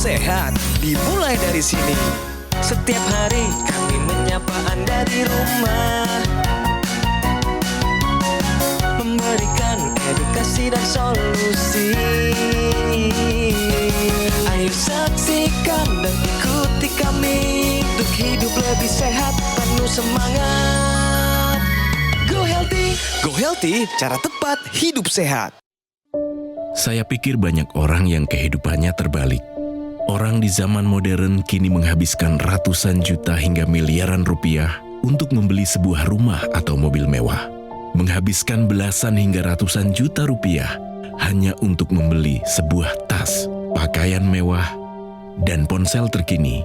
sehat dimulai dari sini. Setiap hari kami menyapa Anda di rumah, memberikan edukasi dan solusi. Ayo saksikan dan ikuti kami untuk hidup lebih sehat, penuh semangat. Go Healthy, Go Healthy, cara tepat hidup sehat. Saya pikir banyak orang yang kehidupannya terbalik. Orang di zaman modern kini menghabiskan ratusan juta hingga miliaran rupiah untuk membeli sebuah rumah atau mobil mewah. Menghabiskan belasan hingga ratusan juta rupiah hanya untuk membeli sebuah tas, pakaian mewah, dan ponsel terkini.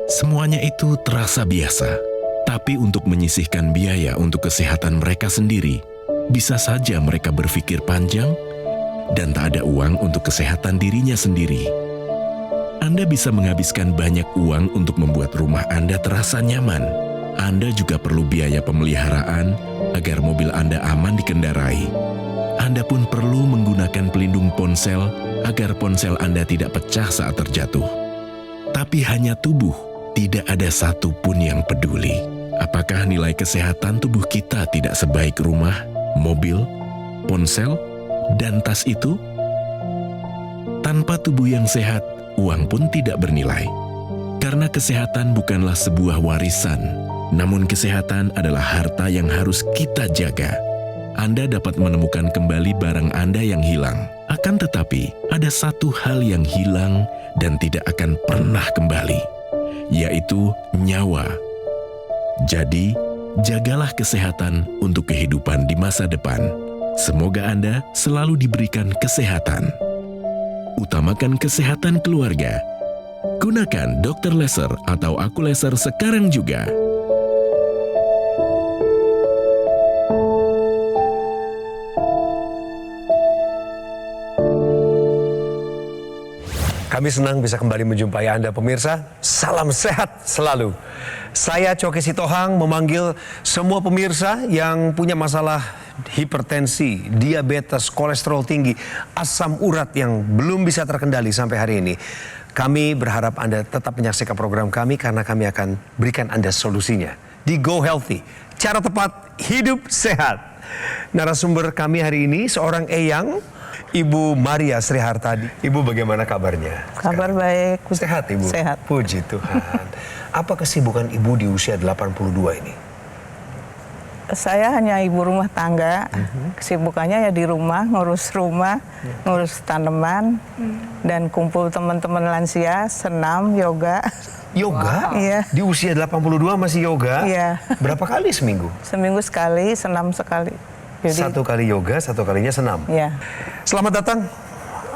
Semuanya itu terasa biasa, tapi untuk menyisihkan biaya untuk kesehatan mereka sendiri, bisa saja mereka berpikir panjang dan tak ada uang untuk kesehatan dirinya sendiri. Anda bisa menghabiskan banyak uang untuk membuat rumah Anda terasa nyaman. Anda juga perlu biaya pemeliharaan agar mobil Anda aman dikendarai. Anda pun perlu menggunakan pelindung ponsel agar ponsel Anda tidak pecah saat terjatuh. Tapi hanya tubuh, tidak ada satupun yang peduli. Apakah nilai kesehatan tubuh kita tidak sebaik rumah, mobil, ponsel, dan tas itu? Tanpa tubuh yang sehat, uang pun tidak bernilai. Karena kesehatan bukanlah sebuah warisan, namun kesehatan adalah harta yang harus kita jaga. Anda dapat menemukan kembali barang Anda yang hilang. Akan tetapi, ada satu hal yang hilang dan tidak akan pernah kembali, yaitu nyawa. Jadi, jagalah kesehatan untuk kehidupan di masa depan. Semoga Anda selalu diberikan kesehatan. Utamakan kesehatan keluarga. Gunakan Dr. Laser atau Aku Laser sekarang juga. Kami senang bisa kembali menjumpai Anda pemirsa. Salam sehat selalu. Saya Coki Sitohang memanggil semua pemirsa yang punya masalah hipertensi, diabetes, kolesterol tinggi, asam urat yang belum bisa terkendali sampai hari ini. Kami berharap Anda tetap menyaksikan program kami karena kami akan berikan Anda solusinya di Go Healthy, cara tepat hidup sehat. Narasumber kami hari ini seorang eyang, Ibu Maria Srihartadi. Ibu bagaimana kabarnya? Kabar baik. Sehat Ibu? Sehat. Puji Tuhan. Apa kesibukan Ibu di usia 82 ini? Saya hanya ibu rumah tangga. Kesibukannya ya di rumah, ngurus rumah, ngurus tanaman, dan kumpul teman-teman lansia, senam, yoga. Yoga? Wow. Iya. Di usia 82 masih yoga? Iya. Berapa kali seminggu? Seminggu sekali, senam sekali. Jadi, satu kali yoga, satu kalinya senam. Iya. Selamat datang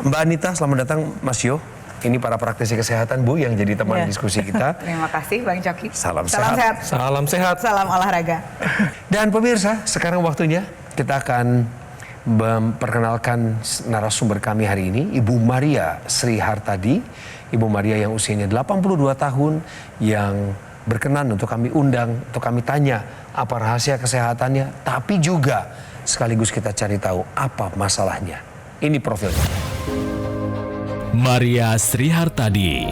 Mbak Anita, selamat datang Mas Yo. Ini para praktisi kesehatan Bu yang jadi teman diskusi kita. Terima kasih Bang Coki. Salam sehat. sehat. Salam sehat. Salam olahraga. Dan pemirsa, sekarang waktunya kita akan memperkenalkan narasumber kami hari ini, Ibu Maria Srihartadi. Ibu Maria yang usianya 82 tahun yang berkenan untuk kami undang, untuk kami tanya apa rahasia kesehatannya, tapi juga sekaligus kita cari tahu apa masalahnya. Ini profilnya. Maria Srihartadi.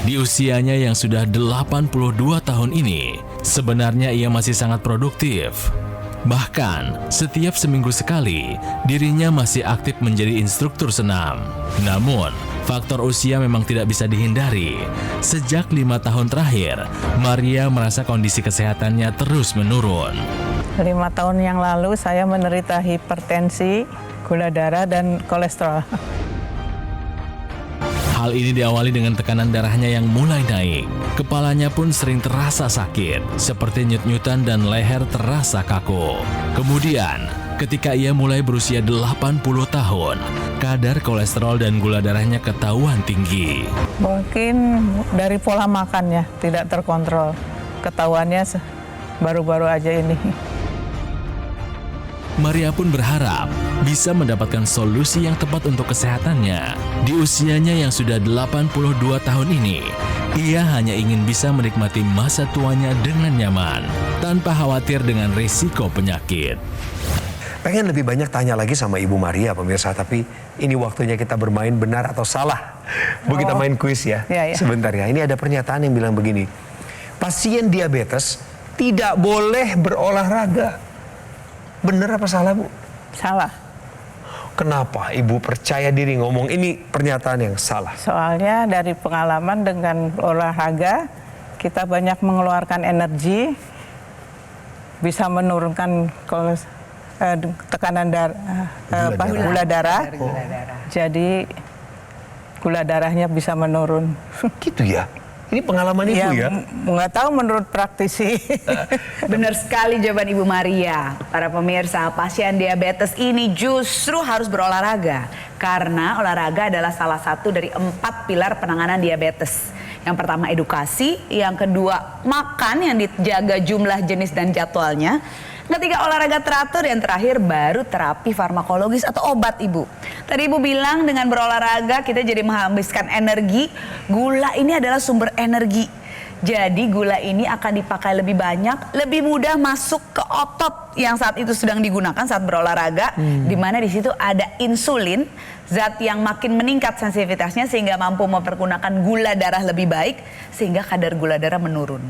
Di usianya yang sudah 82 tahun ini, sebenarnya ia masih sangat produktif. Bahkan, setiap seminggu sekali, dirinya masih aktif menjadi instruktur senam. Namun, faktor usia memang tidak bisa dihindari. Sejak 5 tahun terakhir, Maria merasa kondisi kesehatannya terus menurun. 5 tahun yang lalu saya menderita hipertensi, gula darah, dan kolesterol. Hal ini diawali dengan tekanan darahnya yang mulai naik. Kepalanya pun sering terasa sakit, seperti nyut-nyutan dan leher terasa kaku. Kemudian, ketika ia mulai berusia 80 tahun, kadar kolesterol dan gula darahnya ketahuan tinggi. Mungkin dari pola makannya tidak terkontrol. Ketahuannya baru-baru aja ini. Maria pun berharap bisa mendapatkan solusi yang tepat untuk kesehatannya. Di usianya yang sudah 82 tahun ini, ia hanya ingin bisa menikmati masa tuanya dengan nyaman, tanpa khawatir dengan risiko penyakit. Pengen lebih banyak tanya lagi sama Ibu Maria pemirsa, tapi ini waktunya kita bermain benar atau salah. Bu, kita main kuis ya. Ya, ya. Sebentar ya, ini ada pernyataan yang bilang begini. Pasien diabetes tidak boleh berolahraga. Benar apa salah, Bu? Salah. Kenapa Ibu percaya diri ngomong ini pernyataan yang salah? Soalnya dari pengalaman dengan olahraga, kita banyak mengeluarkan energi, bisa menurunkan tekanan gula darah. Gula darah. Jadi gula darahnya bisa menurun. Gitu ya? Ini pengalaman Ibu ya? Nggak tahu menurut praktisi. Benar sekali jawaban Ibu Maria. Para pemirsa, pasien diabetes ini justru harus berolahraga. Karena olahraga adalah salah satu dari 4 pilar penanganan diabetes. Yang pertama edukasi, yang kedua makan yang dijaga jumlah jenis dan jadwalnya. Ketiga olahraga teratur, yang terakhir baru terapi farmakologis atau obat Ibu. Tadi Ibu bilang dengan berolahraga kita jadi menghabiskan energi. Gula ini adalah sumber energi. Jadi gula ini akan dipakai lebih banyak, lebih mudah masuk ke otot yang saat itu sedang digunakan saat berolahraga. Di mana di situ ada insulin, zat yang makin meningkat sensitivitasnya sehingga mampu mempergunakan gula darah lebih baik sehingga kadar gula darah menurun.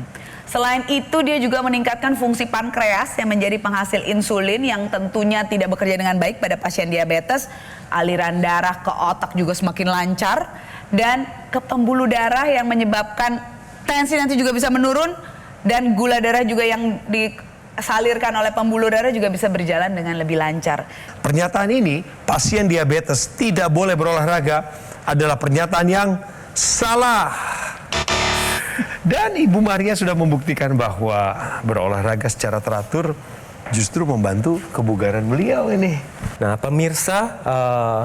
Selain itu dia juga meningkatkan fungsi pankreas yang menjadi penghasil insulin yang tentunya tidak bekerja dengan baik pada pasien diabetes. Aliran darah ke otak juga semakin lancar dan ke pembuluh darah yang menyebabkan tensi nanti juga bisa menurun dan gula darah juga yang disalirkan oleh pembuluh darah juga bisa berjalan dengan lebih lancar. Pernyataan ini, pasien diabetes tidak boleh berolahraga adalah pernyataan yang salah. Dan Ibu Maria sudah membuktikan bahwa berolahraga secara teratur justru membantu kebugaran beliau ini. Nah, pemirsa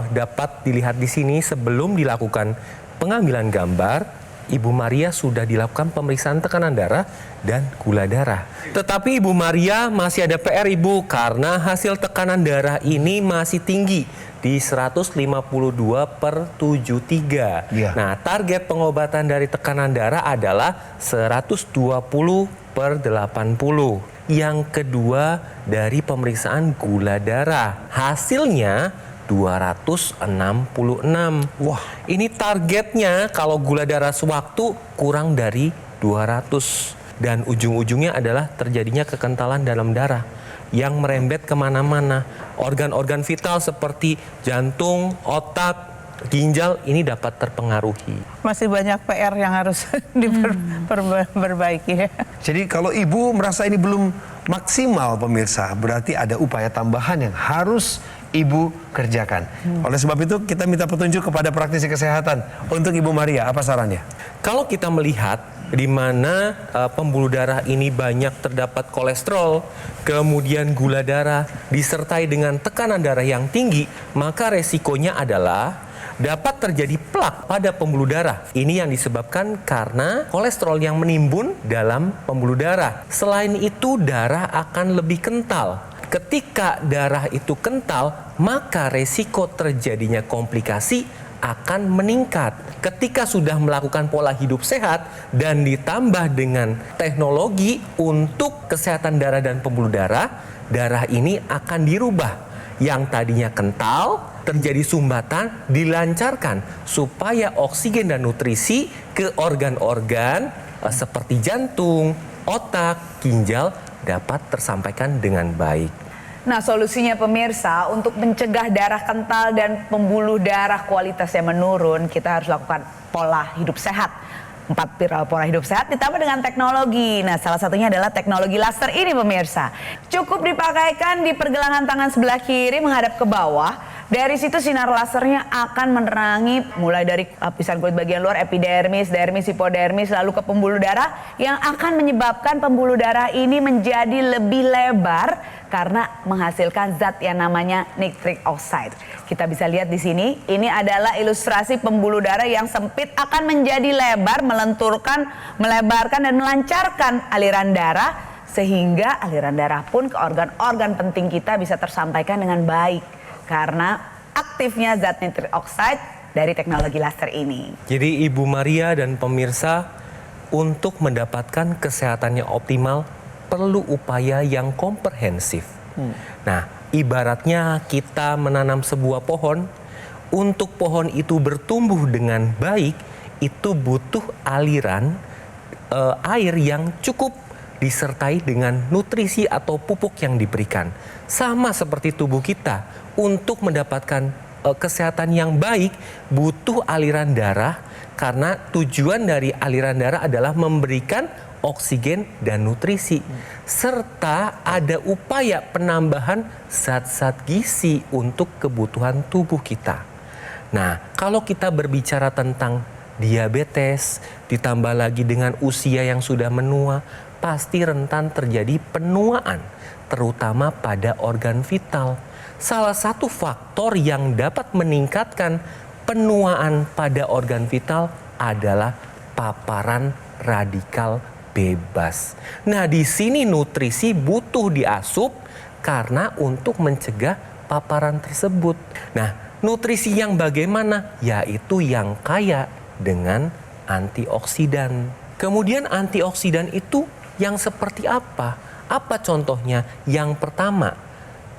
dapat dilihat di sini sebelum dilakukan pengambilan gambar, Ibu Maria sudah dilakukan pemeriksaan tekanan darah dan gula darah. Tetapi Ibu Maria masih ada PR Ibu karena hasil tekanan darah ini masih tinggi di 152/73. Ya. Nah, target pengobatan dari tekanan darah adalah 120/80. Yang kedua dari pemeriksaan gula darah. Hasilnya 266. Wah, ini targetnya kalau gula darah sewaktu kurang dari 200. Dan ujung-ujungnya adalah terjadinya kekentalan dalam darah yang merembet kemana-mana. Organ-organ vital seperti jantung, otak, ginjal ini dapat terpengaruhi. Masih banyak PR yang harus diperbaiki. jadi kalau Ibu merasa ini belum maksimal pemirsa, berarti ada upaya tambahan yang harus Ibu kerjakan. Oleh sebab itu kita minta petunjuk kepada praktisi kesehatan. Untuk Ibu Maria, apa sarannya? Kalau kita melihat di mana pembuluh darah ini banyak terdapat kolesterol, kemudian gula darah disertai dengan tekanan darah yang tinggi, maka resikonya adalah dapat terjadi plak pada pembuluh darah. Ini yang disebabkan karena kolesterol yang menimbun dalam pembuluh darah. Selain itu, darah akan lebih kental. Ketika darah itu kental, maka resiko terjadinya komplikasi akan meningkat. Ketika sudah melakukan pola hidup sehat dan ditambah dengan teknologi untuk kesehatan darah dan pembuluh darah, darah ini akan dirubah. Yang tadinya kental, terjadi sumbatan, dilancarkan supaya oksigen dan nutrisi ke organ-organ seperti jantung, otak, ginjal dapat tersampaikan dengan baik. Nah, solusinya pemirsa untuk mencegah darah kental dan pembuluh darah kualitasnya menurun, kita harus lakukan pola hidup sehat. 4 pilar pola hidup sehat ditambah dengan teknologi. Nah, salah satunya adalah teknologi laser ini pemirsa. Cukup dipakaikan di pergelangan tangan sebelah kiri menghadap ke bawah. Dari situ sinar lasernya akan menerangi mulai dari lapisan kulit bagian luar, epidermis, dermis, hipodermis, lalu ke pembuluh darah yang akan menyebabkan pembuluh darah ini menjadi lebih lebar karena menghasilkan zat yang namanya nitric oxide. Kita bisa lihat di sini, ini adalah ilustrasi pembuluh darah yang sempit akan menjadi lebar, melenturkan, melebarkan dan melancarkan aliran darah sehingga aliran darah pun ke organ-organ penting kita bisa tersampaikan dengan baik karena aktifnya zat nitric oxide dari teknologi laser ini. Jadi Ibu Maria dan pemirsa, untuk mendapatkan kesehatannya optimal perlu upaya yang komprehensif. Nah, Ibaratnya kita menanam sebuah pohon, untuk pohon itu bertumbuh dengan baik, itu butuh aliran air yang cukup disertai dengan nutrisi atau pupuk yang diberikan. Sama seperti tubuh kita, untuk mendapatkan kesehatan yang baik butuh aliran darah, karena tujuan dari aliran darah adalah memberikan oksigen dan nutrisi, serta ada upaya penambahan zat-zat gizi untuk kebutuhan tubuh kita. Nah, kalau kita berbicara tentang diabetes, ditambah lagi dengan usia yang sudah menua, pasti rentan terjadi penuaan, terutama pada organ vital. Salah satu faktor yang dapat meningkatkan penuaan pada organ vital adalah paparan radikal bebas. Nah, di sini nutrisi butuh diasup karena untuk mencegah paparan tersebut. Nah, nutrisi yang bagaimana? Yaitu yang kaya dengan antioksidan. Kemudian antioksidan itu yang seperti apa? Apa contohnya? Yang pertama,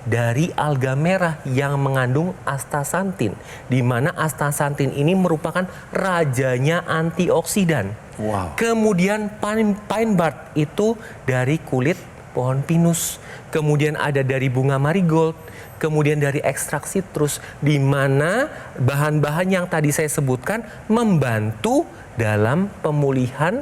dari alga merah yang mengandung astaxanthin, di mana astaxanthin ini merupakan rajanya antioksidan. Wow. Kemudian pine bark itu dari kulit pohon pinus. Kemudian ada dari bunga marigold. Kemudian dari ekstrak sitrus, di mana bahan-bahan yang tadi saya sebutkan membantu dalam pemulihan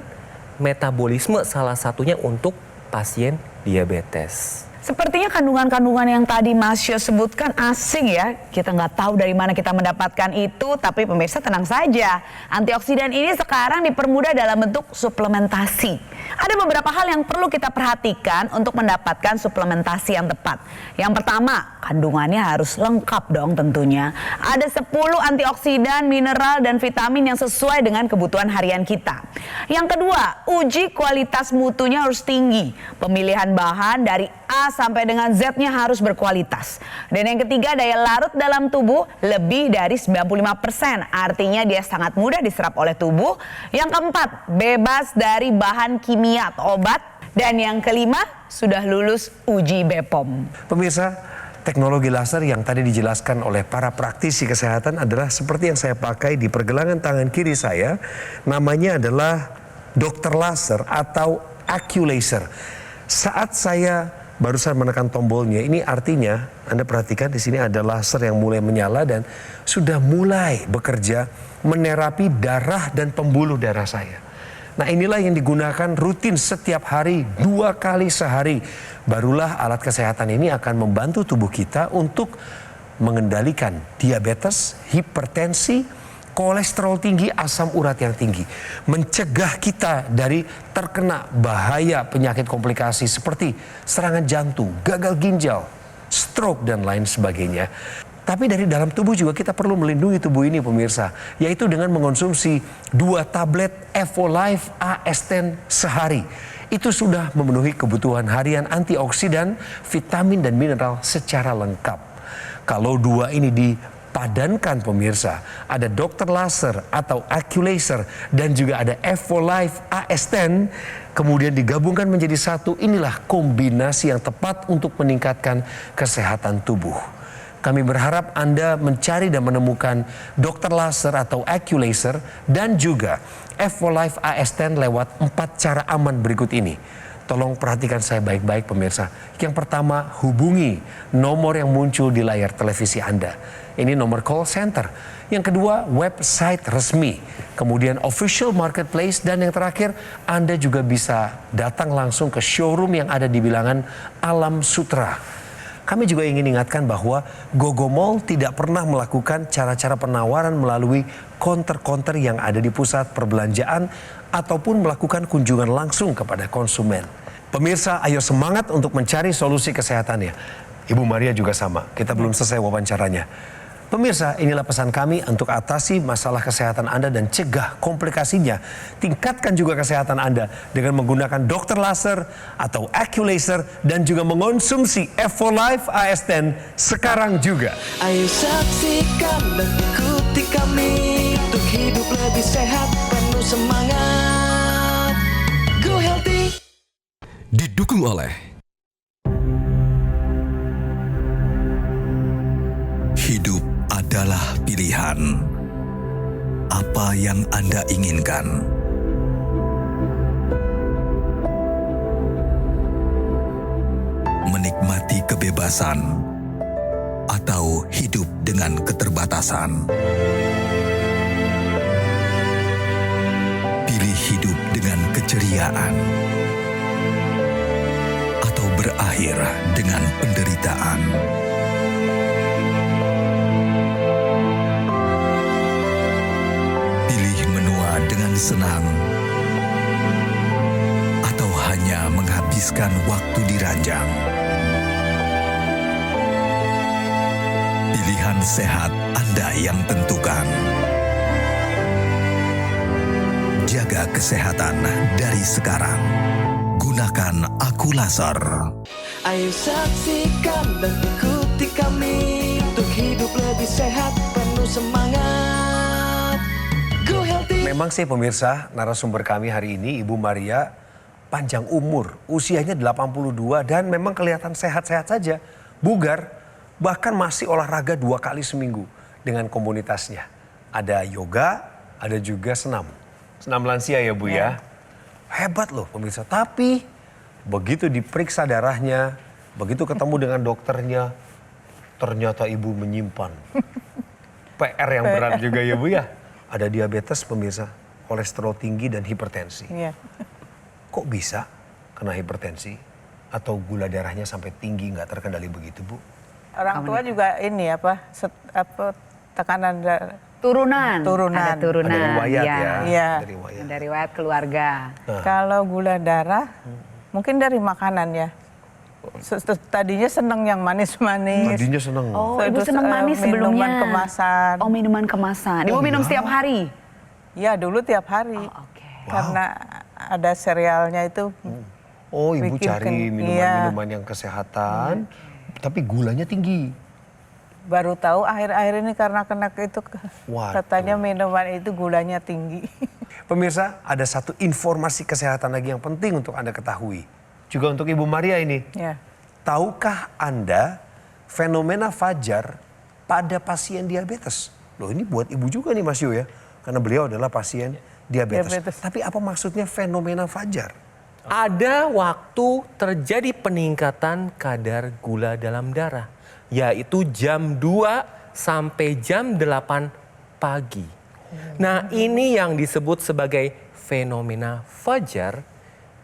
metabolisme, salah satunya untuk pasien diabetes. Sepertinya kandungan-kandungan yang tadi Mas Yos sebutkan asing ya. Kita nggak tahu dari mana kita mendapatkan itu, tapi pemirsa tenang saja. Antioksidan ini sekarang dipermudah dalam bentuk suplementasi. Ada beberapa hal yang perlu kita perhatikan untuk mendapatkan suplementasi yang tepat. Yang pertama, kandungannya harus lengkap dong tentunya. Ada 10 antioksidan, mineral, dan vitamin yang sesuai dengan kebutuhan harian kita. Yang kedua, uji kualitas mutunya harus tinggi. Pemilihan bahan dari A sampai dengan Z-nya harus berkualitas. Dan yang ketiga, daya larut dalam tubuh lebih dari 95%. Artinya dia sangat mudah diserap oleh tubuh. Yang keempat, bebas dari bahan kimia atau obat. Dan yang kelima, sudah lulus uji BPOM. Pemirsa, teknologi laser yang tadi dijelaskan oleh para praktisi kesehatan adalah seperti yang saya pakai di pergelangan tangan kiri saya. Namanya adalah Dr. Laser atau Acculaser. Saat saya barusan menekan tombolnya, ini artinya Anda perhatikan di sini ada laser yang mulai menyala dan sudah mulai bekerja menerapi darah dan pembuluh darah saya. Nah, inilah yang digunakan rutin setiap hari, 2 kali sehari. Barulah alat kesehatan ini akan membantu tubuh kita untuk mengendalikan diabetes, hipertensi, kolesterol tinggi, asam urat yang tinggi. Mencegah kita dari terkena bahaya penyakit komplikasi seperti serangan jantung, gagal ginjal, stroke, dan lain sebagainya. Tapi dari dalam tubuh juga kita perlu melindungi tubuh ini pemirsa, yaitu dengan mengonsumsi 2 tablet Evolife AS10 sehari. Itu sudah memenuhi kebutuhan harian antioksidan, vitamin, dan mineral secara lengkap. Kalau 2 ini dipadankan pemirsa, ada Dr. Laser atau Acculaser dan juga ada Evolife AS10, kemudian digabungkan menjadi satu, inilah kombinasi yang tepat untuk meningkatkan kesehatan tubuh. Kami berharap Anda mencari dan menemukan Dr. Laser atau Acculaser dan juga Evolife AS10 lewat 4 cara aman berikut ini. Tolong perhatikan saya baik-baik pemirsa. Yang pertama, hubungi nomor yang muncul di layar televisi Anda. Ini nomor call center. Yang kedua, website resmi. Kemudian official marketplace. Dan yang terakhir, Anda juga bisa datang langsung ke showroom yang ada di bilangan Alam Sutra. Kami juga ingin ingatkan bahwa Gogo Mall tidak pernah melakukan cara-cara penawaran melalui counter-counter yang ada di pusat perbelanjaan ataupun melakukan kunjungan langsung kepada konsumen. Pemirsa, ayo semangat untuk mencari solusi kesehatannya. Ibu Maria juga sama, kita belum selesai wawancaranya. Pemirsa, inilah pesan kami untuk atasi masalah kesehatan Anda dan cegah komplikasinya. Tingkatkan juga kesehatan Anda dengan menggunakan Dr. Laser atau Acculaser dan juga mengonsumsi Evolife AS10 sekarang juga. Ayo saksikan dan ikuti kami untuk hidup lebih sehat, penuh semangat. Go Healthy. Didukung oleh Hidup adalah pilihan. Apa yang Anda inginkan? Menikmati kebebasan atau hidup dengan keterbatasan? Pilih hidup dengan keceriaan atau berakhir dengan penderitaan. Pilih menua dengan senang atau hanya menghabiskan waktu di ranjang. Pilihan sehat Anda yang tentukan. Jaga kesehatan dari sekarang. Gunakan Akulaser. Ayo saksikan dan ikuti kami untuk hidup lebih sehat, penuh semangat. Go Healthy. Memang sih pemirsa, narasumber kami hari ini Ibu Maria panjang umur, usianya 82 dan memang kelihatan sehat-sehat saja, bugar, bahkan masih olahraga 2 kali seminggu dengan komunitasnya. Ada yoga, ada juga senam. Senam lansia ya Bu ya. Hebat loh pemirsa, tapi begitu diperiksa darahnya, begitu ketemu dengan dokternya, ternyata Ibu menyimpan PR yang berat juga ya Bu ya. Ada diabetes pemirsa, kolesterol tinggi dan hipertensi. Iya. Kok bisa kena hipertensi atau gula darahnya sampai tinggi nggak terkendali begitu Bu? Orang tua juga ini tekanan darah. Turunan. Turunan. Ada turunan. Ada riwayat ya. ya. Iya. Ada riwayat. Ada riwayat keluarga. Kalau gula darah, mungkin dari makanan ya. Tadinya seneng yang manis-manis. Tadinya seneng. Oh, Ibu Terus, senang manis sebelumnya. Minuman kemasan. Oh, minuman kemasan. Ibu minum setiap hari? Ya dulu tiap hari. Oh, oke. Karena ada serialnya itu. Oh Ibu Bikin cari minuman-minuman yang kesehatan, tapi gulanya tinggi. Baru tahu akhir-akhir ini karena kena itu Waduh. katanya minuman itu gulanya tinggi. Pemirsa, ada satu informasi kesehatan lagi yang penting untuk Anda ketahui. Juga untuk Ibu Maria ini. Ya. Tahukah Anda fenomena fajar pada pasien diabetes? Loh ini buat Ibu juga nih Mas Yu ya. Karena beliau adalah pasien diabetes. Tapi apa maksudnya fenomena fajar? Ada waktu terjadi peningkatan kadar gula dalam darah, yaitu jam 2 sampai jam 8 pagi. Nah, ini yang disebut sebagai fenomena fajar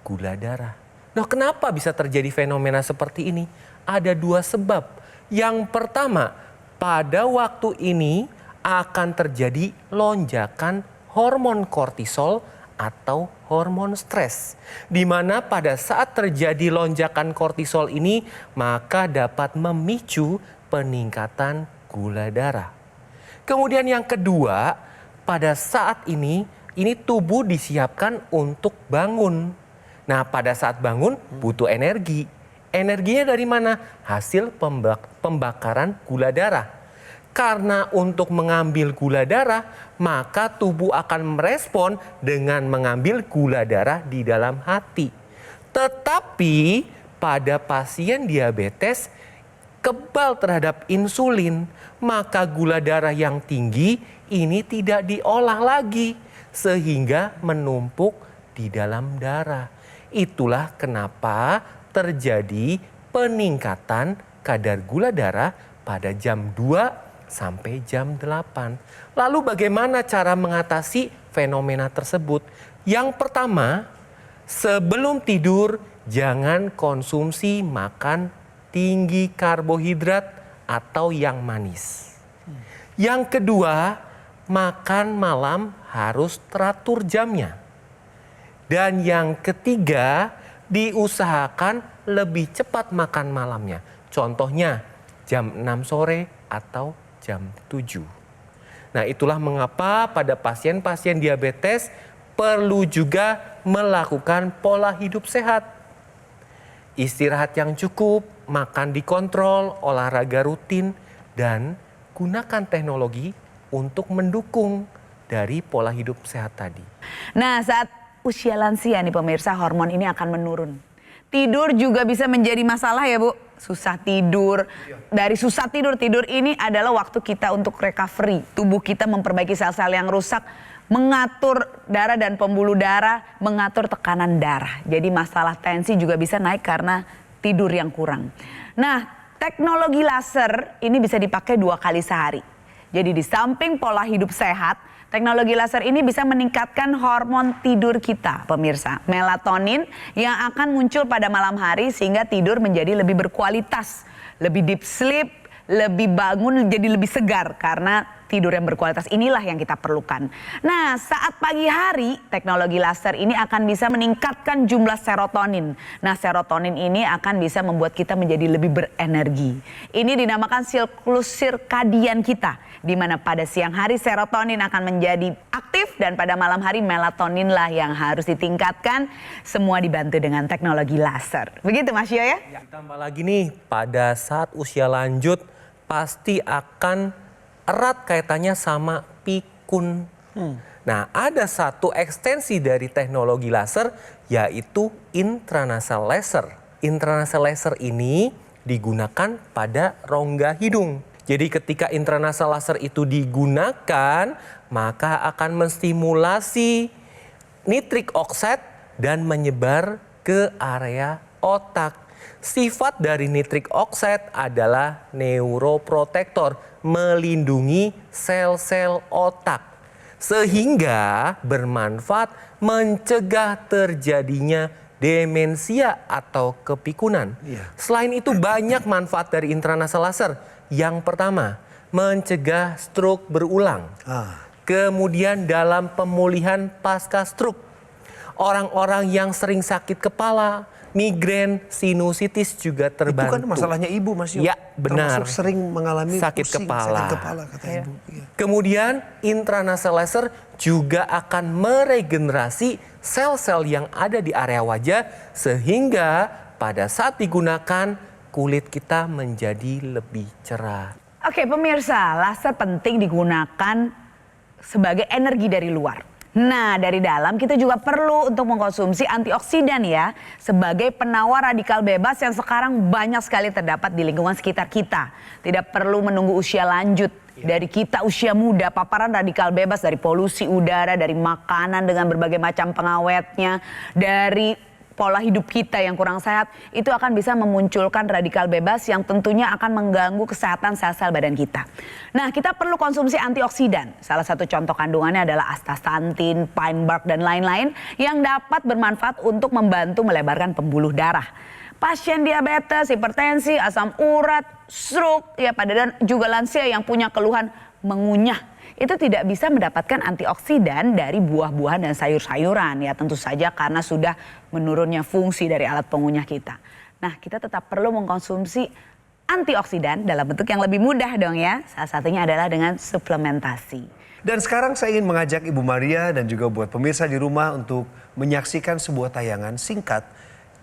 gula darah. Nah, kenapa bisa terjadi fenomena seperti ini? Ada 2 sebab. Yang pertama, pada waktu ini akan terjadi lonjakan hormon kortisol atau hormon stres. Di mana pada saat terjadi lonjakan kortisol ini, maka dapat memicu peningkatan gula darah. Kemudian yang kedua, pada saat ini tubuh disiapkan untuk bangun. Nah, pada saat bangun butuh energi. Energinya dari mana? Hasil pembakaran gula darah. Karena untuk mengambil gula darah, maka tubuh akan merespon dengan mengambil gula darah di dalam hati. Tetapi pada pasien diabetes kebal terhadap insulin, maka gula darah yang tinggi ini tidak diolah lagi sehingga menumpuk di dalam darah. Itulah kenapa terjadi peningkatan kadar gula darah pada jam 2 sampai jam 8. Lalu bagaimana cara mengatasi fenomena tersebut? Yang pertama, sebelum tidur jangan konsumsi makan tinggi karbohidrat atau yang manis. Yang kedua, makan malam harus teratur jamnya. Dan yang ketiga, diusahakan lebih cepat makan malamnya. Contohnya jam 6 sore atau jam 7. Nah, itulah mengapa pada pasien-pasien diabetes perlu juga melakukan pola hidup sehat. Istirahat yang cukup, makan dikontrol, olahraga rutin, dan gunakan teknologi untuk mendukung dari pola hidup sehat tadi. Nah, saat usia lansia nih pemirsa, hormon ini akan menurun. Tidur juga bisa menjadi masalah ya Bu. Susah tidur. Dari susah tidur ini adalah waktu kita untuk recovery. Tubuh kita memperbaiki sel-sel yang rusak, mengatur darah dan pembuluh darah, mengatur tekanan darah. Jadi masalah tensi juga bisa naik karena tidur yang kurang. Nah, teknologi laser ini bisa dipakai 2 kali sehari. Jadi di samping pola hidup sehat, teknologi laser ini bisa meningkatkan hormon tidur kita, pemirsa. Melatonin yang akan muncul pada malam hari sehingga tidur menjadi lebih berkualitas, lebih deep sleep, lebih bangun jadi lebih segar karena tidur yang berkualitas inilah yang kita perlukan. Nah, saat pagi hari teknologi laser ini akan bisa meningkatkan jumlah serotonin. Nah, serotonin ini akan bisa membuat kita menjadi lebih berenergi. Ini dinamakan siklus sirkadian kita, di mana pada siang hari serotonin akan menjadi aktif dan pada malam hari melatonin lah yang harus ditingkatkan. Semua dibantu dengan teknologi laser. Begitu Mas Yo ya? Ditambah lagi nih, pada saat usia lanjut pasti akan erat kaitannya sama pikun. Nah, ada satu ekstensi dari teknologi laser yaitu intranasal laser. Intranasal laser ini digunakan pada rongga hidung. Jadi ketika intranasal laser itu digunakan, maka akan menstimulasi nitrik oxide dan menyebar ke area otak. Sifat dari nitrik oxide adalah neuroprotektor, melindungi sel-sel otak. Sehingga bermanfaat mencegah terjadinya demensia atau kepikunan. Selain itu banyak manfaat dari intranasal laser. Yang pertama, mencegah stroke berulang. Kemudian dalam pemulihan pasca stroke. Orang-orang yang sering sakit kepala, migrain, sinusitis juga terbantu. Itu kan masalahnya ibu Mas Yo. Ya, benar. Termasuk sering mengalami sakit pusing, kepala. Sakit kepala kata ibu. Iya. Kemudian intranasal laser juga akan meregenerasi sel-sel yang ada di area wajah sehingga pada saat digunakan kulit kita menjadi lebih cerah. Oke pemirsa, laser penting digunakan sebagai energi dari luar. Nah, dari dalam kita juga perlu untuk mengkonsumsi antioksidan ya, sebagai penawar radikal bebas yang sekarang banyak sekali terdapat di lingkungan sekitar kita. Tidak perlu menunggu usia lanjut. Dari kita usia muda, paparan radikal bebas dari polusi udara, dari makanan dengan berbagai macam pengawetnya, dari pola hidup kita yang kurang sehat, itu akan bisa memunculkan radikal bebas yang tentunya akan mengganggu kesehatan sel-sel badan kita. Nah, kita perlu konsumsi antioksidan. Salah satu contoh kandungannya adalah astaxanthin, pine bark, dan lain-lain yang dapat bermanfaat untuk membantu melebarkan pembuluh darah. Pasien diabetes, hipertensi, asam urat, stroke, ya dan juga lansia yang punya keluhan mengunyah, itu tidak bisa mendapatkan antioksidan dari buah-buahan dan sayur-sayuran ya, tentu saja karena sudah menurunnya fungsi dari alat pengunyah kita. Nah, kita tetap perlu mengkonsumsi antioksidan dalam bentuk yang lebih mudah dong ya. Salah satunya adalah dengan suplementasi. Dan sekarang saya ingin mengajak Ibu Maria dan juga buat pemirsa di rumah untuk menyaksikan sebuah tayangan singkat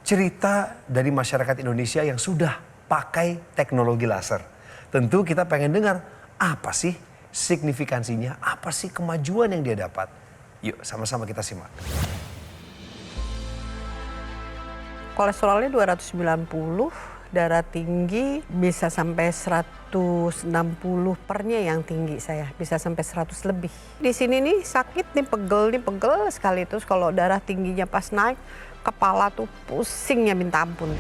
cerita dari masyarakat Indonesia yang sudah pakai teknologi laser. Tentu kita pengen dengar apa sih signifikansinya, apa sih kemajuan yang dia dapat. Yuk sama-sama kita simak. Kolesterolnya 290, darah tinggi bisa sampai 160 pernya yang tinggi saya, bisa sampai 100 lebih. Di sini nih sakit nih pegel sekali, terus kalau darah tingginya pas naik, kepala tuh pusingnya minta ampun.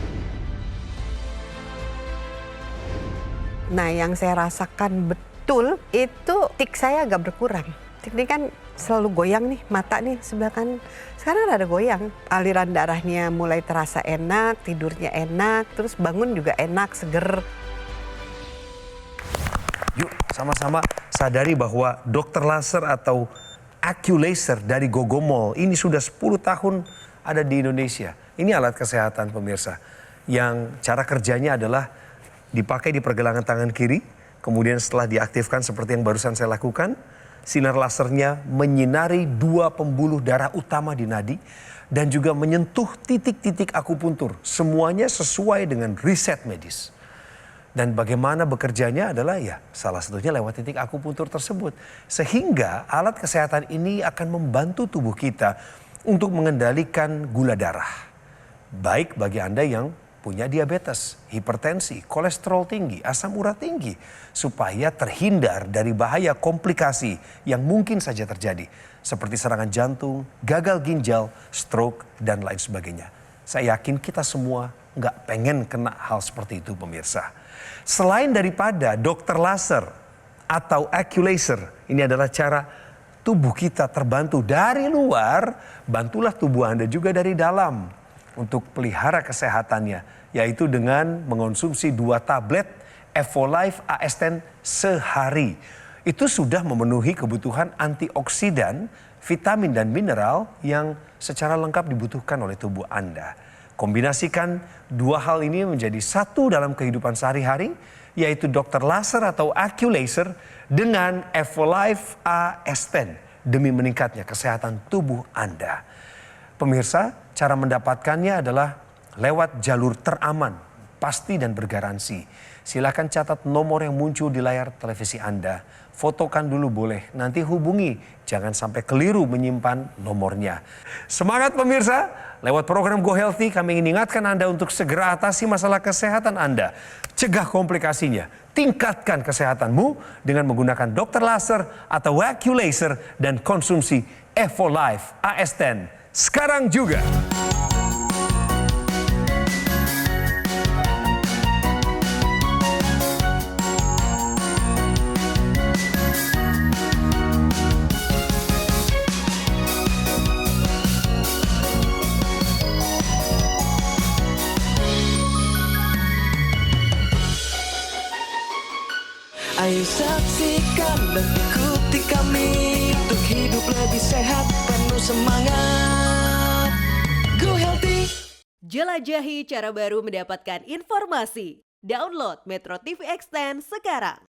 Nah, yang saya rasakan betul itu tik saya agak berkurang. Tik ini kan selalu goyang nih, mata nih sebelah kanan. Sekarang ada goyang, aliran darahnya mulai terasa enak, tidurnya enak, terus bangun juga enak, seger. Yuk sama-sama sadari bahwa dokter laser atau AccuLaser dari Gogomall ini sudah 10 tahun ada di Indonesia. Ini alat kesehatan pemirsa yang cara kerjanya adalah dipakai di pergelangan tangan kiri, kemudian setelah diaktifkan seperti yang barusan saya lakukan, sinar lasernya menyinari 2 pembuluh darah utama di nadi dan juga menyentuh titik-titik akupuntur. Semuanya sesuai dengan riset medis. Dan bagaimana bekerjanya adalah ya salah satunya lewat titik akupuntur tersebut. Sehingga alat kesehatan ini akan membantu tubuh kita untuk mengendalikan gula darah, baik bagi Anda yang punya diabetes, hipertensi, kolesterol tinggi, asam urat tinggi, supaya terhindar dari bahaya komplikasi yang mungkin saja terjadi, seperti serangan jantung, gagal ginjal, stroke, dan lain sebagainya. Saya yakin kita semua nggak pengen kena hal seperti itu, pemirsa. Selain daripada dokter laser atau Accu-Laser, ini adalah cara tubuh kita terbantu dari luar, bantulah tubuh Anda juga dari dalam untuk pelihara kesehatannya, yaitu dengan mengonsumsi 2 tablet Evolife AS10 sehari. Itu sudah memenuhi kebutuhan antioksidan, vitamin dan mineral yang secara lengkap dibutuhkan oleh tubuh Anda. Kombinasikan 2 hal ini menjadi satu dalam kehidupan sehari-hari, yaitu dokter laser atau Accu-Laser dengan Evolife AS10 demi meningkatnya kesehatan tubuh Anda. Pemirsa, cara mendapatkannya adalah lewat jalur teraman, pasti dan bergaransi. Silakan catat nomor yang muncul di layar televisi Anda. Fotokan dulu boleh, nanti hubungi. Jangan sampai keliru menyimpan nomornya. Semangat pemirsa, lewat program Go Healthy kami ingin ingatkan Anda untuk segera atasi masalah kesehatan Anda. Cegah komplikasinya, tingkatkan kesehatanmu dengan menggunakan dokter laser atau Accu-Laser dan konsumsi Evolife AS10 sekarang juga. Ayo saksikan dan ikuti kami untuk hidup lebih sehat, penuh semangat. Go Healthy. Jelajahi cara baru mendapatkan informasi. Download Metro TV Extend sekarang.